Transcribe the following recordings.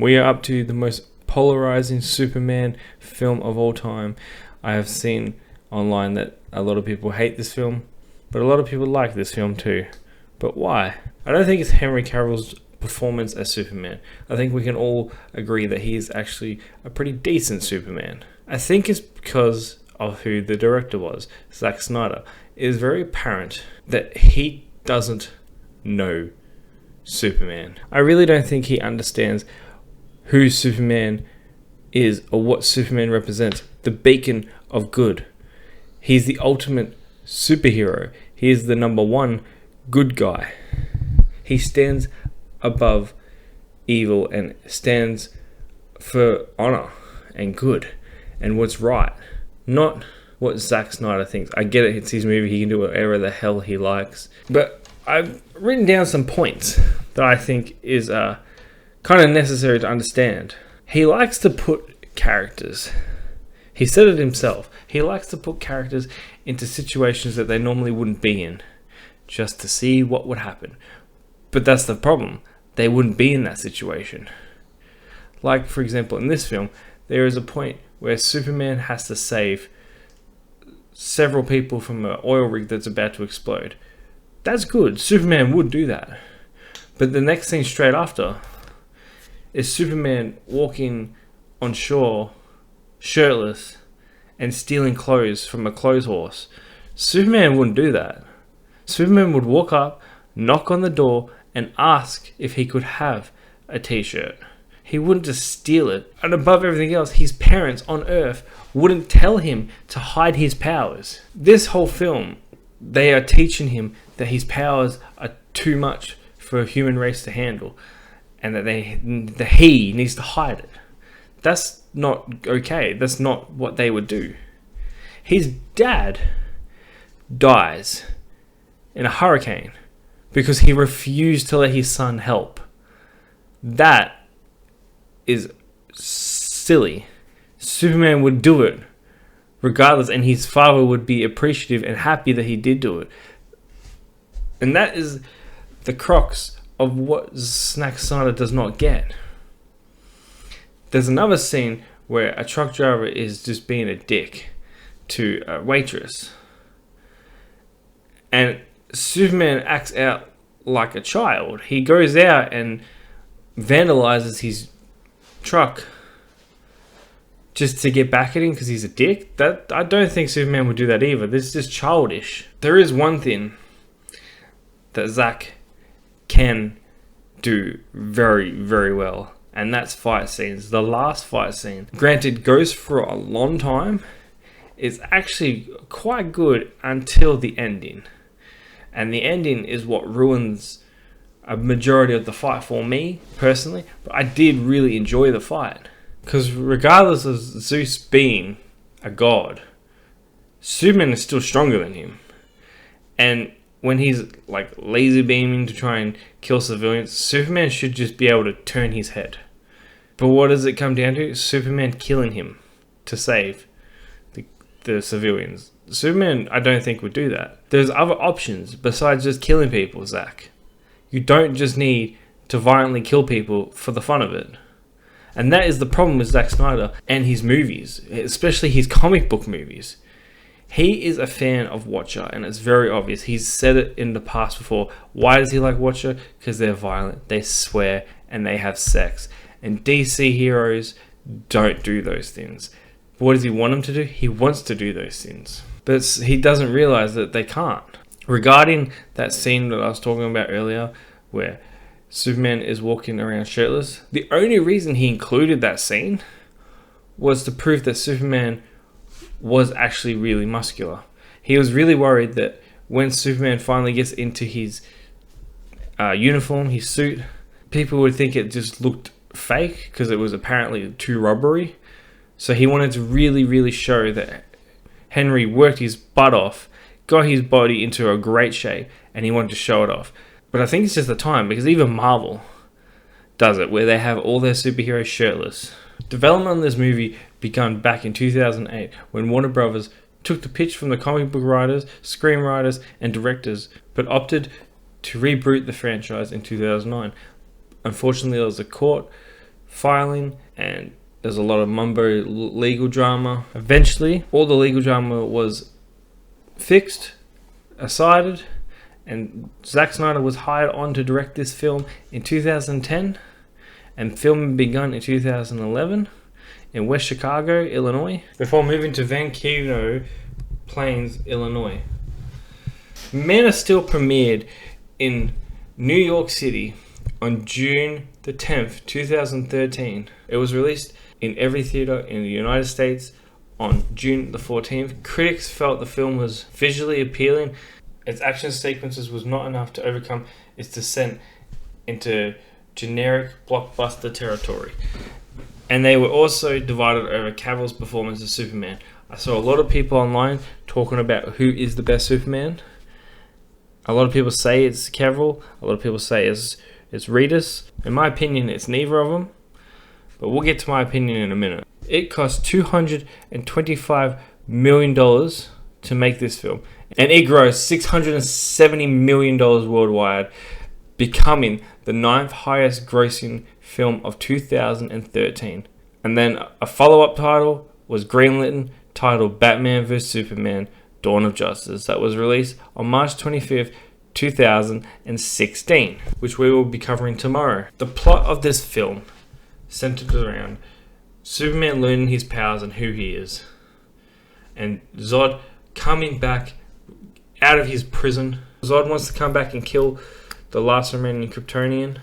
We are up to the most polarizing Superman film of all time. I have seen online that a lot of people hate this film, but a lot of people like this film too. But why? I don't think it's Henry Cavill's performance as Superman. I think we can all agree that he is actually a pretty decent Superman. I think it's because of who the director was, Zack Snyder. It is very apparent that he doesn't know Superman. I really don't think he understands who Superman is or what Superman represents. The beacon of good. He's the ultimate superhero. He is the number one good guy. He stands above evil and stands for honor and good and what's right, not what Zack Snyder thinks. I get it, it's his movie, he can do whatever the hell he likes. But I've written down some points that I think is kind of necessary to understand. He likes to put characters, he said it himself, he likes to put characters into situations that they normally wouldn't be in, just to see what would happen. But that's the problem. They wouldn't be in that situation. Like, for example, in this film, there is a point where Superman has to save several people from an oil rig that's about to explode. That's good. Superman would do that. But the next scene straight after is Superman walking on shore, shirtless, and stealing clothes from a clothes horse. Superman wouldn't do that. Superman would walk up, knock on the door, and ask if he could have a t-shirt. He wouldn't just steal it. And above everything else, his parents on Earth wouldn't tell him to hide his powers. This whole film, they are teaching him that his powers are too much for a human race to handle, and that he needs to hide it. That's not okay. That's not what they would do. His dad dies in a hurricane because he refused to let his son help. That is silly. Superman would do it regardless, and his father would be appreciative and happy that he did do it. And that is the crux of what Zack Snyder does not get. There's another scene where a truck driver is just being a dick to a waitress, and Superman acts out like a child. He goes out and vandalizes his truck just to get back at him because he's a dick. That I don't think Superman would do that either. This is just childish. There is one thing that Zack can do very, very well, and that's fight scenes. The last fight scene, granted, goes for a long time, is actually quite good until the ending. And the ending is what ruins a majority of the fight for me, personally. But I did really enjoy the fight. Because regardless of Zeus being a god, Superman is still stronger than him. And when he's like laser beaming to try and kill civilians, Superman should just be able to turn his head. But what does it come down to? Superman killing him to save the civilians. Superman, I don't think, would do that. There's other options besides just killing people, Zack. You don't just need to violently kill people for the fun of it. And that is the problem with Zack Snyder and his movies, especially his comic book movies. He is a fan of Watcher, and it's very obvious. He's said it in the past before. Why does he like Watcher? Because they're violent, they swear, and they have sex. And DC heroes don't do those things. What does he want them to do? He wants to do those things. But he doesn't realize that they can't. Regarding that scene that I was talking about earlier, where Superman is walking around shirtless, the only reason he included that scene was to prove that Superman was actually really muscular. He was really worried that when Superman finally gets into his uniform, his suit, people would think it just looked fake because it was apparently too rubbery. So he wanted to really, really show that Henry worked his butt off, got his body into a great shape, and he wanted to show it off. But I think it's just the time, because even Marvel does it, where they have all their superheroes shirtless. Development on this movie began back in 2008, when Warner Brothers took the pitch from the comic book writers, screenwriters, and directors, but opted to reboot the franchise in 2009. Unfortunately, there was a court filing, and there's a lot of mumbo legal drama. Eventually, all the legal drama was fixed, aside, and Zack Snyder was hired on to direct this film in 2010, and filming begun in 2011 in West Chicago, Illinois, before moving to Vancouver Plains, Illinois. Man of Steel premiered in New York City on June the 10th, 2013. It was released in every theater in the United States on June the 14th. Critics felt the film was visually appealing. Its action sequences was not enough to overcome its descent into generic blockbuster territory. And they were also divided over Cavill's performance as Superman. I saw a lot of people online talking about who is the best Superman. A lot of people say it's Cavill. A lot of people say it's Reedus. In my opinion, it's neither of them. But we'll get to my opinion in a minute. It cost $225 million to make this film. And it grossed $670 million worldwide, becoming the 9th highest grossing film of 2013. And then a follow-up title was greenlit, titled Batman vs Superman: Dawn of Justice, that was released on March 25th, 2016, which we will be covering tomorrow. The plot of this film centered around Superman learning his powers and who he is, and Zod coming back out of his prison. Zod wants to come back and kill the last remaining Kryptonian,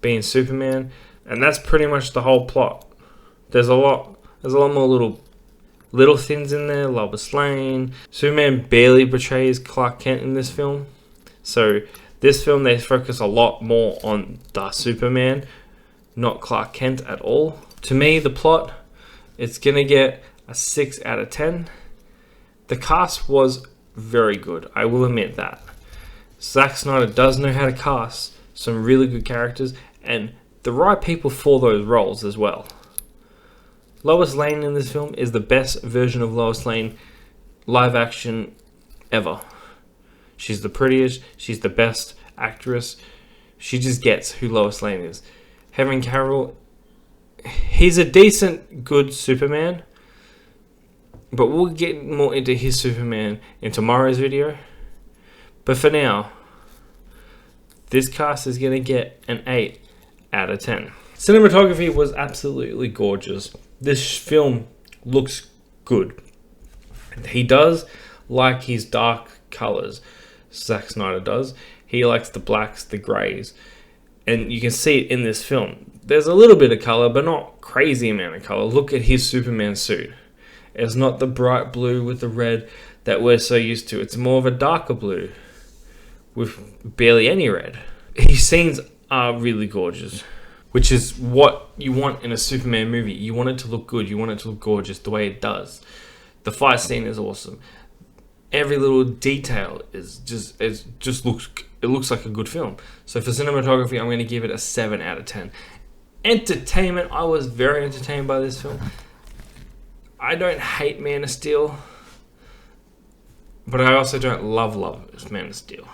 being Superman, and that's pretty much the whole plot. There's a lot more little things in there. Lois Lane. Superman barely portrays Clark Kent in this film, so this film they focus a lot more on the Superman, not Clark Kent at all. To me, the plot, it's gonna get a 6 out of 10. The cast was very good, I will admit that. Zack Snyder does know how to cast some really good characters and the right people for those roles as well. Lois Lane in this film is the best version of Lois Lane live action ever. She's the prettiest, she's the best actress. She just gets who Lois Lane is. Henry Cavill, he's a decent, good Superman, but we'll get more into his Superman in tomorrow's video. But for now, this cast is going to get an 8 out of 10. Cinematography was absolutely gorgeous. This film looks good. He does like his dark colors. Zack Snyder does. He likes the blacks, the greys. And you can see it in this film. There's a little bit of color, but not crazy amount of color. Look at his Superman suit. It's not the bright blue with the red that we're so used to. It's more of a darker blue with barely any red. His scenes are really gorgeous, which is what you want in a Superman movie. You want it to look good. You want it to look gorgeous the way it does. The fight scene is awesome. Every little detail looks like a good film. So for cinematography, I'm going to give it a 7 out of 10. Entertainment, I was very entertained by this film. I don't hate Man of Steel, but I also don't love Man of Steel.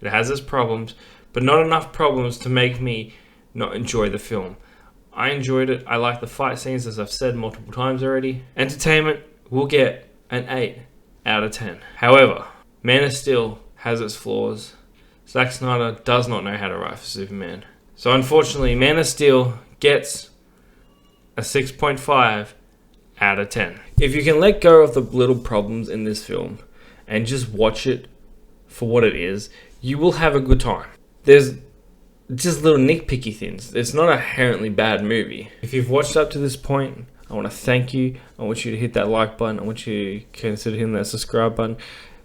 It has its problems, but not enough problems to make me not enjoy the film. I enjoyed it. I like the fight scenes, as I've said multiple times already. Entertainment will get an 8 out of 10. However, Man of Steel has its flaws. Zack Snyder does not know how to write for Superman. So unfortunately, Man of Steel gets a 6.5 out of 10. If you can let go of the little problems in this film and just watch it for what it is, you will have a good time. There's just little nitpicky things. It's not a inherently bad movie. If you've watched up to this point, I want to thank you. I want you to hit that like button. I want you to consider hitting that subscribe button.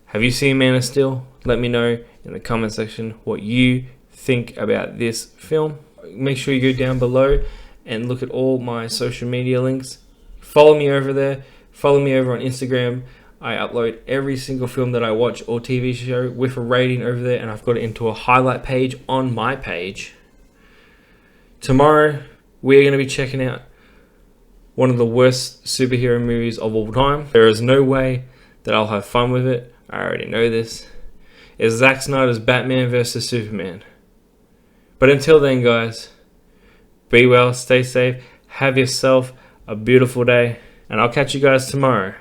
Have you seen Man of Steel? Let me know in the comment section what you think about this film. Make sure you go down below and look at all my social media links. Follow me over there. Follow me over on Instagram. I upload every single film that I watch or TV show with a rating over there, and I've got it into a highlight page on my page. Tomorrow, we're going to be checking out one of the worst superhero movies of all time. There is no way that I'll have fun with it. I already know this. It's Zack Snyder's Batman vs Superman. But until then, guys, Be well, stay safe, have yourself a beautiful day, and I'll catch you guys tomorrow.